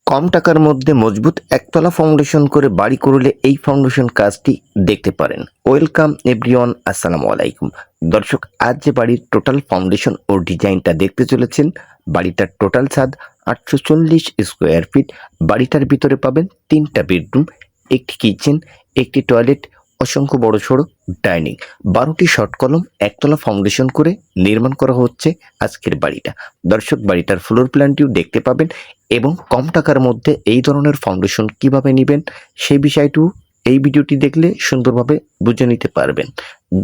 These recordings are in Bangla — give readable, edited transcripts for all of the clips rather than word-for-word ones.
কম টাকার মধ্যে মজবুত একতলা ফাউন্ডেশন করে বাড়ি করলে এই ফাউন্ডেশন কাজটি দেখতে পারেন। ওয়েলকাম এভরিওয়ান, আসসালামু আলাইকুম। দর্শক, আজ যে বাড়ির টোটাল ফাউন্ডেশন ও ডিজাইনটা দেখতে চলেছেন, বাড়িটার টোটাল ছাদ 840 স্কোয়ার ফিট। বাড়িটার ভিতরে পাবেন 3টা বেডরুম, একটি কিচেন, একটি টয়লেট, অসংখ্য বড় সড়ো ডাইনিং, 12টি শর্ট কলম একতলা ফাউন্ডেশন করে নির্মাণ করা হচ্ছে আজকের বাড়িটা। দর্শক, বাড়িটার ফ্লোর প্ল্যানটিও দেখতে পাবেন এবং কম টাকার মধ্যে এই ধরনের ফাউন্ডেশন কিভাবে নেবেন সেই বিষয়টিও এই ভিডিওটি দেখলে সুন্দরভাবে বুঝে নিতে পারবেন।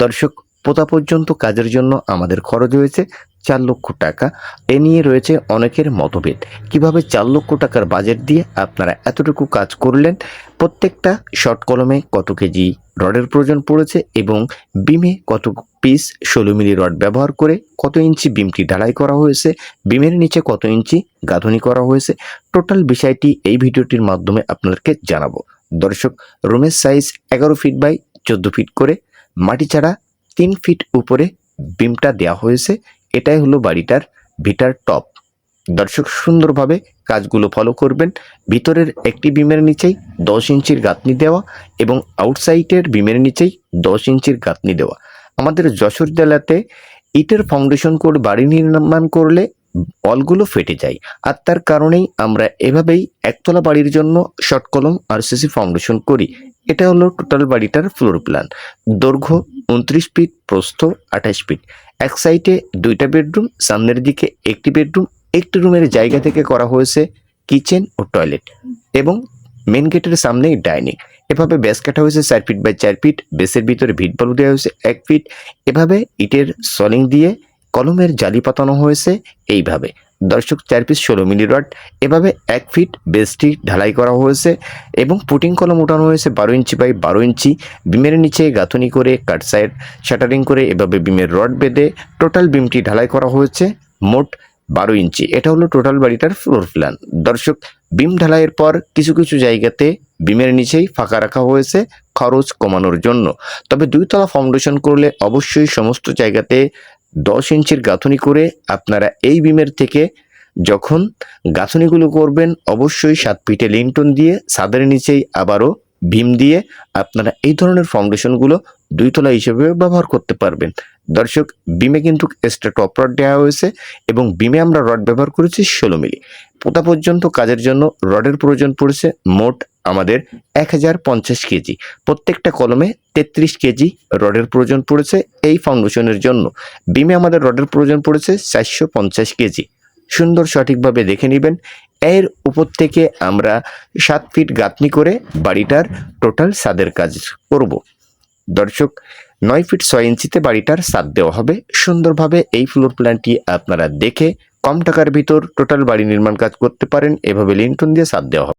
দর্শক, পোতা পর্যন্ত কাজের জন্য আমাদের খরচ হয়েছে 4 লক্ষ টাকা। এ নিয়ে রয়েছে অনেকের মতভেদ, কিভাবে 4 লক্ষ টাকার বাজেট দিয়ে আপনারা এতটুকু কাজ করলেন, প্রত্যেকটা শর্ট কলমে কত কেজি রডের প্রয়োজন পড়েছে এবং বিমে কত পিস 16 মিলি রড ব্যবহার করে কত ইঞ্চি বিমটি ঢালাই করা হয়েছে, বিমের নিচে কত ইঞ্চি গাঁথনি করা হয়েছে, টোটাল বিষয়টি এই ভিডিওটির মাধ্যমে আপনাদেরকে জানাবো। দর্শক, রুমের সাইজ 11 ফিট বাই 14 ফিট করে, মাটি ছাড়া 3 ফিট উপরে বিমটা দেওয়া হয়েছে। এটাই হলো বাড়িটার ভিটার টপ। দর্শক, সুন্দরভাবে কাজগুলো ফলো করবেন। ভিতরের একটি বিমের নিচেই 10 ইঞ্চির গাঁথনি দেওয়া এবং আউটসাইডের বিমের নিচেই 10 ইঞ্চির গাঁথনি দেওয়া। আমাদের যশোর জেলাতে ইটের ফাউন্ডেশন করে বাড়ি নির্মাণ করলে অলগুলো ফেটে যায়, আর তার কারণেই আমরা এভাবেই একতলা বাড়ির জন্য শর্ট কলম আরসিসি ফাউন্ডেশন করি। এটা হলো টোটাল বাড়িটার ফ্লোর প্ল্যান। দৈর্ঘ্য 29 ফিট, প্রস্থ 28 ফিট। এক সাইডে 2টা বেডরুম, সামনের দিকে একটি বেডরুম, একটি রুমের জায়গা থেকে করা হয়েছে কিচেন ও টয়লেট এবং মেন গেটের সামনেই ডাইনিং। এভাবে বেস কাটা হয়েছে 4 ফিট বাই 4 ফিট। বেসের ভিতরে ভিট বালু দেওয়া হয়েছে 1 ফিট। এভাবে ইটের সলিং দিয়ে কলমের জালি পাতানো হয়েছে এইভাবে। দর্শক, 4 পিস 16 মিলি রড, এভাবে 1 ফিট বেসটি ঢালাই করা হয়েছে এবং পুটিং কলম উঠানো হয়েছে 12 ইঞ্চি বাই 12 ইঞ্চি। বিমের নিচে গাঁথনি করে কাট সাইড শাটারিং করে এভাবে বিমের রড বেঁধে টোটাল বিমটি ঢালাই করা হয়েছে মোট 12 ইঞ্চি। এটা হলো টোটাল বাড়িটার ফ্লোর প্ল্যান। দর্শক, বিম ঢালাইয়ের পর কিছু কিছু জায়গাতে বিমের নিচেই ফাঁকা রাখা হয়েছে খরচ কমানোর জন্য। তবে 2 তলা ফাউন্ডেশন করলে অবশ্যই সমস্ত জায়গাতে 10 ইঞ্চির গাঁথনি করে আপনারা এই বিমের থেকে যখন গাঁথনিগুলো করবেন অবশ্যই 7 ফিটে লিন্টন দিয়ে ছাদের নিচেই আবারও বিম দিয়ে আপনারা এই ধরনের ফাউন্ডেশনগুলো 2 তলা হিসেবে ব্যবহার করতে পারবেন। দর্শক, বিমে কিন্তু এক্সট্রা টপ রড দেওয়া হয়েছে এবং বিমে আমরা রড ব্যবহার করেছি 16 মিলি। পোতা পর্যন্ত কাজের জন্য রডের প্রয়োজন পড়েছে মোট আমাদের 1050 কেজি। প্রত্যেকটা কলমে 33 কেজি রডের প্রয়োজন পড়েছে এই ফাউন্ডেশনের জন্য। বিমে আমাদের রডের প্রয়োজন পড়েছে 450 কেজি। সুন্দর সঠিকভাবে দেখে নেবেন। এর উপর থেকে আমরা 7 ফিট গাঁথনি করে বাড়িটার টোটাল ছাদের কাজ করব। দর্শক, 9 ফিট 6 ইঞ্চিতে বাড়িটার ছাদ দেওয়া হবে। সুন্দরভাবে এই ফ্লোর প্ল্যানটি আপনারা দেখে কম টাকার ভিতর টোটাল বাড়ি নির্মাণ কাজ করতে পারেন। এভাবে লিন্টন দিয়ে ছাদ দেওয়া হবে।